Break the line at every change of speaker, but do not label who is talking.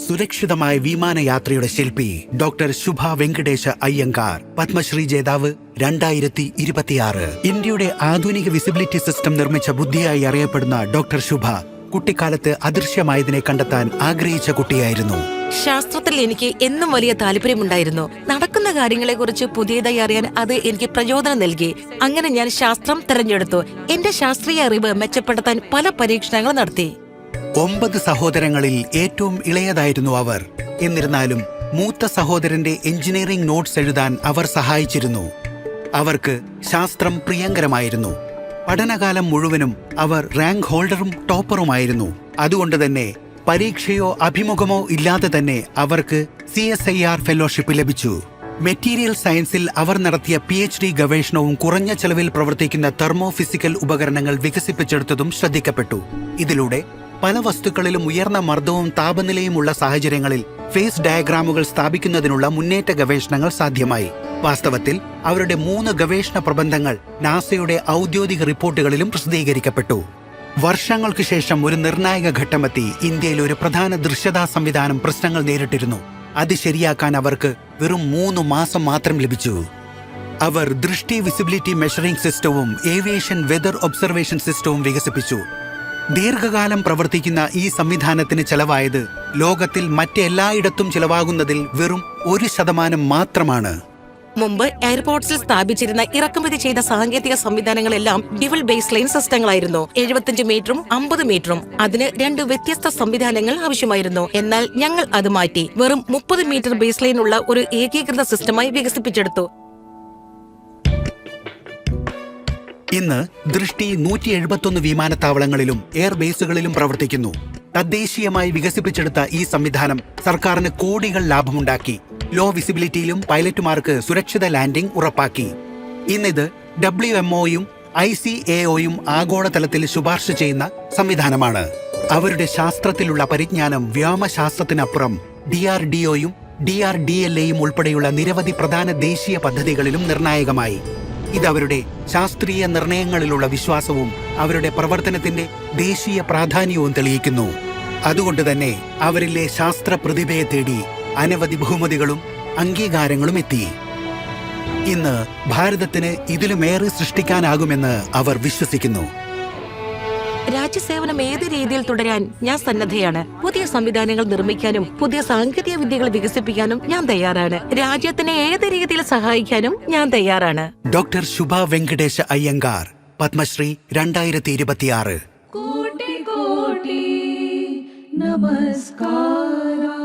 സുരക്ഷിതമായ വിമാനയാത്രയുടെ ശില്പി ഡോക്ടർ ശുഭ വെങ്കടേശ അയ്യങ്കാർ, പത്മശ്രീ ജേതാവ് 2026. ഇന്ത്യയുടെ ആധുനിക വിസിബിലിറ്റി സിസ്റ്റം നിർമ്മിച്ച ബുദ്ധിയായി അറിയപ്പെടുന്ന ഡോക്ടർ ശുഭ കുട്ടിക്കാലത്ത് അദൃശ്യമായതിനെ കണ്ടെത്താൻ ആഗ്രഹിച്ച കുട്ടിയായിരുന്നു.
ശാസ്ത്രത്തിൽ എനിക്ക് എന്നും വലിയ താല്പര്യമുണ്ടായിരുന്നു. നടക്കുന്ന കാര്യങ്ങളെക്കുറിച്ച് പുതിയതായി അറിയാൻ അത് എനിക്ക് പ്രചോദനം നൽകി. അങ്ങനെ ഞാൻ ശാസ്ത്രം തിരഞ്ഞെടുത്തു. എന്റെ ശാസ്ത്രീയ അറിവ് മെച്ചപ്പെടുത്താൻ പല പരീക്ഷണങ്ങൾ നടത്തി.
9 സഹോദരങ്ങളിൽ ഏറ്റവും ഇളയതായിരുന്നു അവർ. എന്നിരുന്നാലും മൂത്ത സഹോദരന്റെ എഞ്ചിനീയറിംഗ് നോട്ട്സ് എഴുതാൻ അവർ സഹായിച്ചിരുന്നു. അവർക്ക് ശാസ്ത്രം പ്രിയങ്കരമായിരുന്നു. പഠനകാലം മുഴുവനും അവർ റാങ്ക് ഹോൾഡറും ടോപ്പറുമായിരുന്നു. അതുകൊണ്ട് തന്നെ പരീക്ഷയോ അഭിമുഖമോ ഇല്ലാതെ തന്നെ അവർക്ക് CSIR ഫെലോഷിപ്പ് ലഭിച്ചു. മെറ്റീരിയൽ സയൻസിൽ അവർ നടത്തിയ PhD ഗവേഷണവും കുറഞ്ഞ ചെലവിൽ പ്രവർത്തിക്കുന്ന തെർമോ ഫിസിക്കൽ ഉപകരണങ്ങൾ വികസിപ്പിച്ചെടുത്തതും ശ്രദ്ധിക്കപ്പെട്ടു. ഇതിലൂടെ പല വസ്തുക്കളിലും ഉയർന്ന മർദ്ദവും താപനിലയുമുള്ള സാഹചര്യങ്ങളിൽ ഫേസ് ഡയഗ്രാമുകൾ സ്ഥാപിക്കുന്നതിനുള്ള മുന്നേറ്റ ഗവേഷണങ്ങൾ സാധ്യമായി. വാസ്തവത്തിൽ അവരുടെ 3 ഗവേഷണ പ്രബന്ധങ്ങൾ നാസയുടെ ഔദ്യോഗിക റിപ്പോർട്ടുകളിലും പ്രസിദ്ധീകരിക്കപ്പെട്ടു. വർഷങ്ങൾക്ക് ശേഷം ഒരു നിർണായക ഘട്ടമെത്തി. ഇന്ത്യയിൽ ഒരു പ്രധാന ദൃശ്യതാ സംവിധാനം പ്രശ്നങ്ങൾ നേരിട്ടിരുന്നു. അത് ശരിയാക്കാൻ അവർക്ക് വെറും 3 മാസം മാത്രം ലഭിച്ചു. അവർ ദൃഷ്ടി വിസിബിലിറ്റി മെഷറിംഗ് സിസ്റ്റവും ഏവിയേഷൻ വെതർ ഒബ്സർവേഷൻ സിസ്റ്റവും വികസിപ്പിച്ചു. ദീർഘകാലം പ്രവർത്തിക്കുന്ന ഈ സംവിധാനത്തിന് ചെലവായത് ലോകത്തിൽ മറ്റെല്ലായിടത്തും ചിലവാകുന്നതിൽ വെറും 1% മാത്രമാണ്.
മുമ്പ് എയർപോർട്ട്സിൽ സ്ഥാപിച്ചിരുന്ന ഇറക്കുമതി ചെയ്ത സാങ്കേതിക സംവിധാനങ്ങളെല്ലാം ഡ്യുവൽ ബേസ് ലൈൻ സിസ്റ്റങ്ങളായിരുന്നു. 75 മീറ്ററും 50 മീറ്ററും. അതിന് 2 വ്യത്യസ്ത സംവിധാനങ്ങൾ ആവശ്യമായിരുന്നു. എന്നാൽ ഞങ്ങൾ അത് മാറ്റി വെറും 30 മീറ്റർ ബേസ് ലൈൻ ഉള്ള ഒരു ഏകീകൃത സിസ്റ്റമായി വികസിപ്പിച്ചെടുത്തു.
ഇന്ന് ദൃഷ്ടി 171 വിമാനത്താവളങ്ങളിലും എയർബേസുകളിലും പ്രവർത്തിക്കുന്നു. തദ്ദേശീയമായി വികസിപ്പിച്ചെടുത്ത ഈ സംവിധാനം സർക്കാരിന് കോടികൾ ലാഭമുണ്ടാക്കി. ലോ വിസിബിലിറ്റിയിലും പൈലറ്റുമാർക്ക് സുരക്ഷിത ലാൻഡിംഗ് ഉറപ്പാക്കി. ഇന്നിത് WMOയും ICAOയും ആഗോളതലത്തിൽ ശുപാർശ ചെയ്യുന്ന സംവിധാനമാണ്. അവരുടെ ശാസ്ത്രത്തിലുള്ള പരിജ്ഞാനം വ്യോമശാസ്ത്രത്തിനപ്പുറം DRDOയും DRDLAയും ഉൾപ്പെടെയുള്ള നിരവധി പ്രധാന ദേശീയ പദ്ധതികളിലും നിർണായകമായി. ഇതവരുടെ ശാസ്ത്രീയ നിർണയങ്ങളിലുള്ള വിശ്വാസവും അവരുടെ പ്രവർത്തനത്തിന്റെ ദേശീയ പ്രാധാന്യവും തെളിയിക്കുന്നു. അതുകൊണ്ട് തന്നെ അവരിലെ ശാസ്ത്ര പ്രതിഭയെ തേടി അനവധി ബഹുമതികളും അംഗീകാരങ്ങളും എത്തി. ഇന്ന് ഭാരതത്തിന് ഇതിലുമേറെ സൃഷ്ടിക്കാനാകുമെന്ന് അവർ വിശ്വസിക്കുന്നു.
രാജ്യസേവനം ഏത് രീതിയിൽ തുടരാൻ ഞാൻ സന്നദ്ധയാണ്. പുതിയ സംവിധാനങ്ങൾ നിർമ്മിക്കാനും പുതിയ സാങ്കേതിക വിദ്യകൾ വികസിപ്പിക്കാനും ഞാൻ തയ്യാറാണ്. രാജ്യത്തിനെ ഏത് രീതിയിൽ സഹായിക്കാനും ഞാൻ തയ്യാറാണ്.
ഡോക്ടർ ശുഭ വെങ്കടേശ അയ്യങ്കാർ, പത്മശ്രീ 2026.
കോടി കോടി നമസ്കാരം.